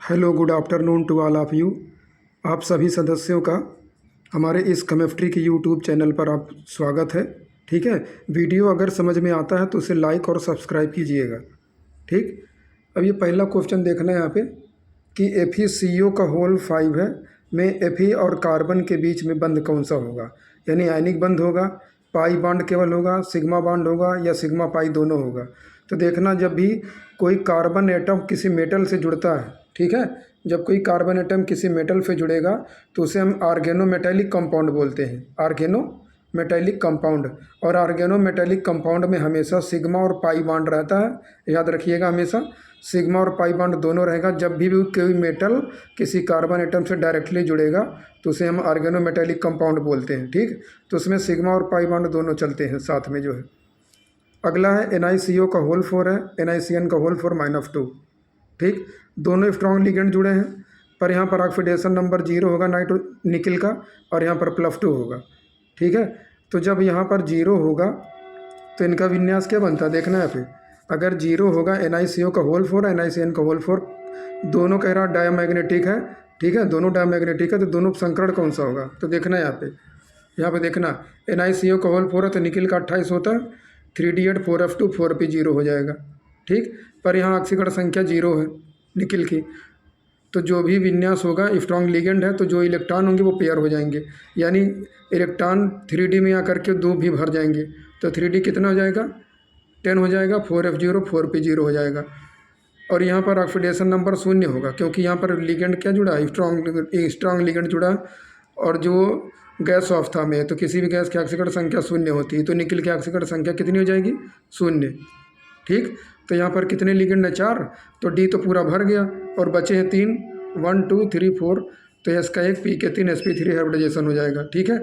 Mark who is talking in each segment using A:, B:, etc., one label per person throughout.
A: Hello, good afternoon to all of you. आप सभी सदस्यों का हमारे इस केमिस्ट्री के यूट्यूब चैनल पर आप स्वागत है। ठीक है, वीडियो अगर समझ में आता है तो उसे लाइक और सब्सक्राइब कीजिएगा। ठीक, अब ये पहला क्वेश्चन देखना है यहाँ पे कि FeCO का होल 5 है में Fe और कार्बन के बीच में बंध कौन सा होगा। यानी आयनिक बंध होगा, पाई बॉन्ड केवल होगा, सिग्मा बॉन्ड होगा या सिग्मा पाई दोनों होगा। तो देखना, जब भी कोई कार्बन एटम किसी मेटल से जुड़ता है, ठीक है, जब कोई कार्बन एटम किसी मेटल से जुड़ेगा तो उसे हम आर्गेनोमेटेलिक कंपाउंड बोलते हैं, आर्गेनोमेटेलिक कंपाउंड। और आर्गेनोमेटेलिक कंपाउंड में हमेशा सिग्मा और पाई बॉन्ड रहता है, याद रखिएगा, हमेशा सिग्मा और पाई बॉन्ड दोनों रहेगा। जब भी कोई मेटल किसी कार्बन एटम से डायरेक्टली जुड़ेगा तो उसे हम आर्गेनोमेटेलिक कंपाउंड बोलते हैं। ठीक, तो उसमें सिग्मा और पाई बॉन्ड दोनों चलते हैं साथ में जो है। अगला है NiCO का होल 4 है, NiCN का होल 4 -2। ठीक, दोनों स्ट्रॉन्ग लिगेंड जुड़े हैं, पर यहाँ पर ऑक्सीडेशन नंबर 0 होगा निकिल का, और यहाँ पर +2 होगा। ठीक है, तो जब यहाँ पर 0 होगा तो इनका विन्यास क्या बनता है, देखना है। फिर अगर 0 होगा, NiCO का होल 4 NiCN का होल 4, दोनों कह रहा डायमैग्नेटिक है। ठीक है, दोनों डायमैग्नेटिक है, तो दोनों संकरण कौन सा होगा, तो देखना है यहाँ पे देखना, NiCO का होल 4 है तो निकिल का 28 होता है, 3D8 4F2 4P0 हो जाएगा। ठीक, पर यहाँ ऑक्सीकरण संख्या 0 है निकिल की, तो जो भी विन्यास होगा स्ट्रॉन्ग लिगेंड है, तो जो इलेक्ट्रॉन होंगे वो पेयर हो जाएंगे, यानी इलेक्ट्रॉन 3D में आकर के 2 भी भर जाएंगे। तो 3D कितना हो जाएगा, 10 हो जाएगा, 4F0 4P0 हो जाएगा। और यहाँ पर ऑक्सीडेशन नंबर 0 होगा, क्योंकि यहाँ पर लिगेंड क्या जुड़ा है, स्ट्रॉन्ग लिगेंड जुड़ा है, और जो गैस अवस्था में है तो किसी भी गैस की ऑक्सीकरण संख्या 0 होती है, तो निकिल की ऑक्सीकरण संख्या कितनी हो जाएगी, 0। ठीक, तो यहाँ पर कितने लिगेंड है, 4, तो D तो पूरा भर गया और बचे हैं 3, 1 2 3 4, तो S का 1 P के 3 sp3 हाइब्रिडाइजेशन हो जाएगा। ठीक है,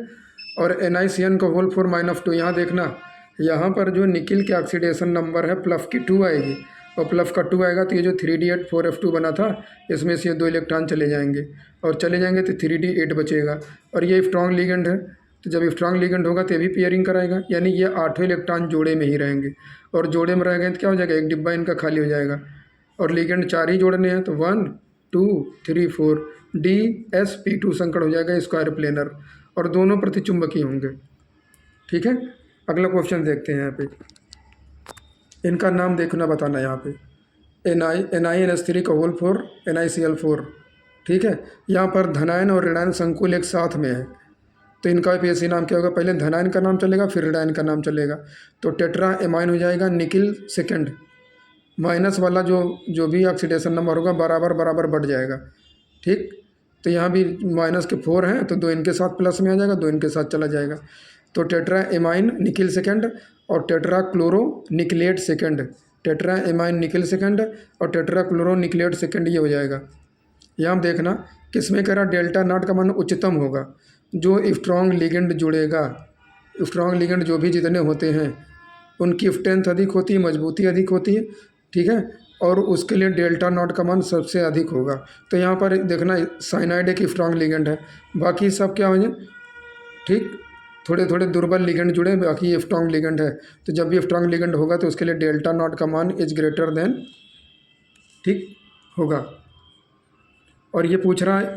A: और NiCN का होल 4 -2, यहाँ देखना, यहाँ पर जो निकिल के ऑक्सीडेशन नंबर है प्लस की 2 आएगी, और प्लस का 2 आएगा तो ये जो 3D8 4F2 बना था इसमें से ये 2 इलेक्ट्रॉन चले जाएंगे, और चले जाएंगे तो 3D8 बचेगा। और ये स्ट्रॉन्ग लिगेंड है, तो जब स्ट्रॉन्ग लिगेंड होगा तो ये भी पेयरिंग कराएगा, यानी ये 8 इलेक्ट्रॉन जोड़े में ही रहेंगे, और जोड़े में रहेंगे तो क्या हो जाएगा, एक डिब्बा इनका खाली हो जाएगा। और लिगेंड 4 ही जोड़ने हैं, तो 1 2 3 4 DsP2 संकड़ हो जाएगा, स्क्वायर प्लेनर, और दोनों प्रतिचुंबकीय होंगे। ठीक है, अगला क्वेश्चन देखते हैं। यहाँ पे इनका नाम देखना, बताना यहाँ पे NiNS3 का होल 4 NiCl4। ठीक है, यहाँ पर धनायन और ऋणायन संकुल एक साथ में है, तो इनका PSC नाम क्या होगा, पहले धनायन का नाम चलेगा फिर ऋणायन का नाम चलेगा, तो टेट्रा एमाइन हो जाएगा निकिल सेकेंड। माइनस वाला जो भी ऑक्सीडेशन नंबर होगा बराबर बराबर बढ़ जाएगा। ठीक, तो यहाँ भी माइनस के 4 हैं, तो 2 इनके साथ प्लस में आ जाएगा, 2 इनके साथ चला जाएगा, तो टेट्रा एमाइन निकिल सेकेंड और tetra chloro nickelate second, tetra amine nickel second और टेट्रा क्लोरो निकलेट सेकेंड, ये हो जाएगा। यहाँ देखना, किसमें कह रहा डेल्टा नॉट का मान उच्चतम होगा, जो स्ट्रॉन्ग लिगेंड जुड़ेगा, स्ट्रॉन्ग लिगेंड जो भी जितने होते हैं उनकी स्ट्रेंथ अधिक होती है, मजबूती अधिक होती है। ठीक है, और उसके लिए डेल्टा नॉट का मान सबसे अधिक होगा। तो यहाँ पर देखना, साइनाइड एक स्ट्रॉन्ग लिगेंड है, बाकी सब क्या हो जाए, ठीक, थोड़े थोड़े दुर्बल लिगेंड जुड़े, बाकी ये स्ट्रॉन्ग लिगेंड है। तो जब भी स्ट्रॉन्ग लिगेंड होगा तो उसके लिए डेल्टा नॉट का मान इज ग्रेटर देन, ठीक, होगा। और ये पूछ रहा है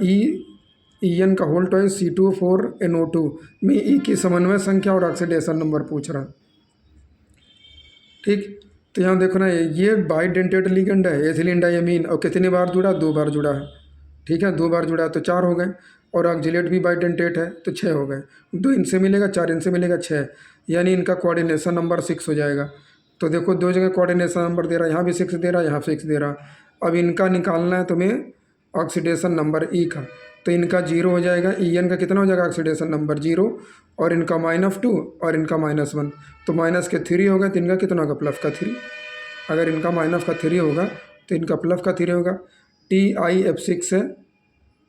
A: EN का होल 2 C2O4NO2 में E की समन्वय संख्या और ऑक्सीडेशन नंबर पूछ रहा है। ठीक, तो यहाँ देखो ना, ये बाइडेंटेट लिगेंड है, एथिलीन डायमीन, और कितनी बार जुड़ा, 2 बार जुड़ा है। ठीक है, 2 बार जुड़ा है तो 4 हो गए, और ऑक्जिलेट भी बाइडेंटेट है तो 6 हो गए, 2 इनसे मिलेगा, 4 इनसे मिलेगा, 6, यानी इनका कोऑर्डिनेशन नंबर 6 हो जाएगा। तो देखो 2 जगह कोऑर्डिनेशन नंबर दे रहा है, यहाँ भी 6 दे रहा है, यहाँ 6 दे रहा है। अब इनका निकालना है तुम्हें ऑक्सीडेशन नंबर E का, तो इनका 0 हो जाएगा, EN का कितना हो जाएगा ऑक्सीडेशन नंबर 0, और इनका -2 और इनका -1, तो माइनस के 3 होगा, तो इनका कितना होगा, प्लस का 3। अगर इनका माइनस का 3 होगा तो इनका प्लस का 3 होगा। TiF6 है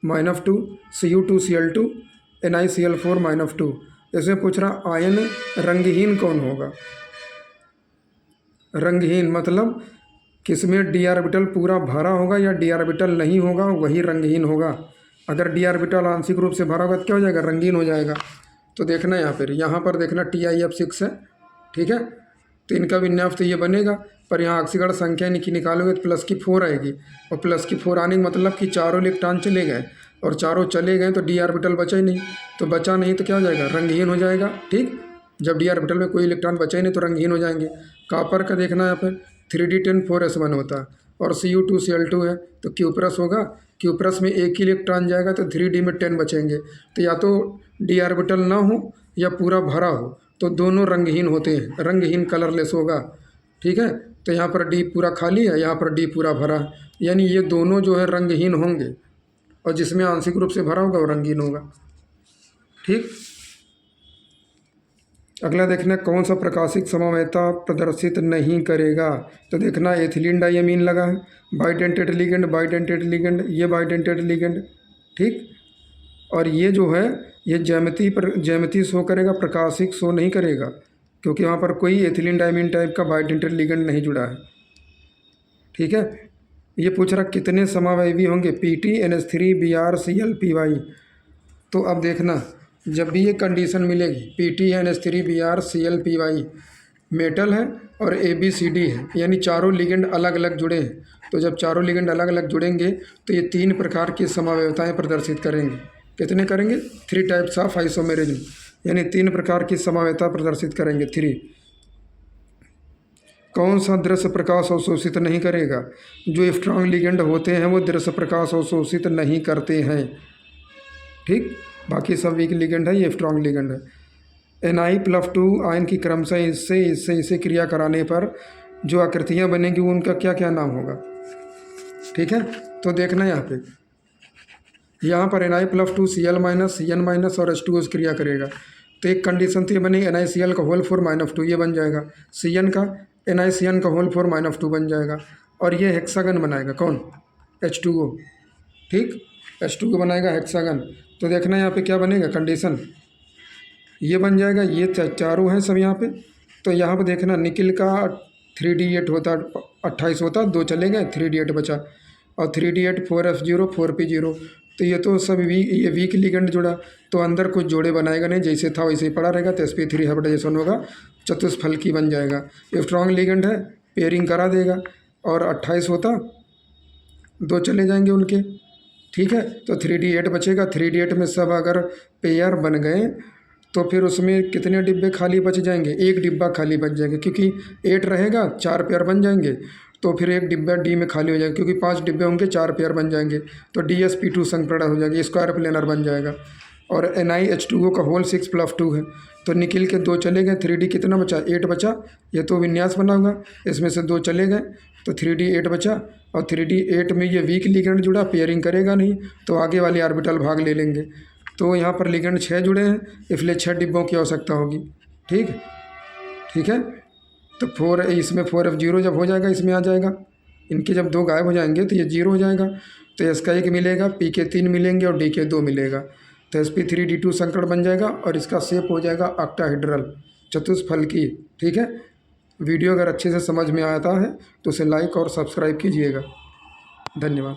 A: -2, Cu2Cl2 NiCl4 -2। इसमें पूछ रहा आयन रंगहीन कौन होगा, रंगहीन मतलब किसमें d ऑर्बिटल पूरा भरा होगा या d ऑर्बिटल नहीं होगा, वही रंगहीन होगा। अगर d ऑर्बिटल आंशिक रूप से भरा होगा तो क्या हो जाएगा, रंगीन हो जाएगा। तो देखना यहाँ पर देखना TiF6 है। ठीक है, तो इनका विन्यास तो ये बनेगा, पर यहाँ ऑक्सीकरण संख्या निकालोगे तो प्लस की 4 आएगी, और प्लस की 4 आने का मतलब कि चारों इलेक्ट्रॉन चले गए, और चारों चले गए तो डी ऑर्बिटल बचा ही नहीं। तो बचा नहीं तो क्या हो जाएगा, रंगहीन हो जाएगा। ठीक, जब डी ऑर्बिटल में कोई इलेक्ट्रॉन बचा ही नहीं तो रंगहीन हो जाएंगे। कॉपर का देखना यहाँ पर 3d10 4s1 होता है, और Cu2Cl2 है तो क्यूप्रस होगा। क्यूप्रस में एक ही इलेक्ट्रॉन जाएगा तो 3d में 10 बचेंगे। तो या तो डी ऑर्बिटल ना हो या पूरा भरा हो, तो दोनों रंगहीन होते हैं, रंगहीन कलरलेस होगा। ठीक है, तो यहाँ पर डी पूरा खाली है, यहाँ पर डी पूरा भरा है, यानी ये दोनों जो है रंगहीन होंगे, और जिसमें आंशिक रूप से भरा होगा वो रंगीन होगा। ठीक, अगला देखना कौन सा प्रकाशिक समवायता प्रदर्शित नहीं करेगा। तो देखना एथिलीन डाइमीन लगा है, बाइडेंटेड लिगेंड, बाइडेंटेड लिगेंड, ये बाइडेंटेड लिगेंड। ठीक, और ये जो है ये ज्यामिति शो करेगा, प्रकाशिक शो नहीं करेगा, क्योंकि वहाँ पर कोई एथिलीन डाइमीन टाइप का बाइडेंटेड लिगेंड नहीं जुड़ा है। ठीक है, ये पूछ रहा कितने समावयवी होंगे, Pt NH3 Br Cl Py। तो अब देखना जब भी ये कंडीशन मिलेगी, Pt NH3 Br Cl Py metal है और ABCD है, यानी चारों लिगेंड अलग अलग जुड़े हैं। तो जब चारों लिगेंड अलग अलग जुड़ेंगे तो ये 3 प्रकार की समवायताएँ प्रदर्शित करेंगे। कितने करेंगे, 3 टाइप्स ऑफ आइसोमेरिज्म, यानी 3 प्रकार की समवायता प्रदर्शित करेंगे। 3 कौन सा दृश्य प्रकाश अवशोषित नहीं करेगा। जो स्ट्रांग लिगेंड होते हैं वो दृश्य प्रकाश अवशोषित नहीं करते हैं। ठीक, बाकी सब वीक लिगेंड है, ये स्ट्रांग लिगेंड है। Na+2 आयन की क्रमशः इससे क्रिया कराने पर जो आकृतियाँ बनेंगी उनका क्या क्या नाम होगा। ठीक है, तो देखना यहाँ पर Na+2 Cl- Cn- और H2O से क्रिया करेगा। तो एक कंडीशन तो ये बनेगी NaCl का होल 4 -2, ये बन जाएगा। Cn का NaCN का होल 4 -2 बन जाएगा, और ये हेक्सागन बनाएगा कौन, H2O। ठीक, H2O बनाएगा हेक्सागन। तो देखना यहाँ पे क्या बनेगा कंडीशन, ये बन जाएगा, ये चारों हैं सब यहाँ पे। तो यहाँ पे देखना निकिल का 3d8 होता, 28 होता, 2 चले गए, 3d8 बचा, और 3d8 4f0 4p0। तो ये तो सब ये वीक लिगेंड जुड़ा, तो अंदर कुछ जोड़े बनाएगा नहीं, जैसे था वैसे ही पड़ा रहेगा। तो sp3 हाइब्रिडाइजेशन होगा, चतुष्फलकी बन जाएगा। ये स्ट्रॉन्ग लिगेंड है, पेयरिंग करा देगा, और 28 होता, 2 चले जाएंगे उनके। ठीक है, तो 3d8 बचेगा। 3d8 में सब अगर पेयर बन गए तो फिर उसमें कितने डिब्बे खाली बच जाएंगे, 1 डिब्बा खाली बच जाएगा, क्योंकि 8 रहेगा, 4 पेयर बन जाएंगे, तो फिर 1 डिब्बा डी में खाली हो जाएगा, क्योंकि 5 डिब्बे होंगे, 4 पेयर बन जाएंगे, तो DsP2 संकरण हो जाएगी, स्क्वायर प्लेनर बन जाएगा। और NiH2O का होल 6+2 है, तो निकिल के 2 चले गए, 3d कितना बचा, 8 बचा। ये तो विन्यास बना होगा, इसमें से 2 चले गए तो 3d 8 बचा, और 3d 8 में ये वीक लिगेंड जुड़ा, पेयरिंग करेगा नहीं, तो आगे वाली ऑर्बिटल भाग ले लेंगे। तो यहाँ पर लिगेंड 6 जुड़े हैं, इसलिए 6 डिब्बों की आवश्यकता होगी। ठीक, ठीक है, तो 4 इसमें 4f0 जब हो जाएगा इसमें आ जाएगा, इनके जब 2 गायब हो जाएंगे तो ये 0 हो जाएगा। तो S का 1 मिलेगा, P के 3 मिलेंगे, और D के 2 मिलेगा, तो sp3d2 संकरण बन जाएगा, और इसका शेप हो जाएगा ऑक्टाहेड्रल, चतुष्फलकी। ठीक है, वीडियो अगर अच्छे से समझ में आता है तो उसे लाइक और सब्सक्राइब कीजिएगा। धन्यवाद।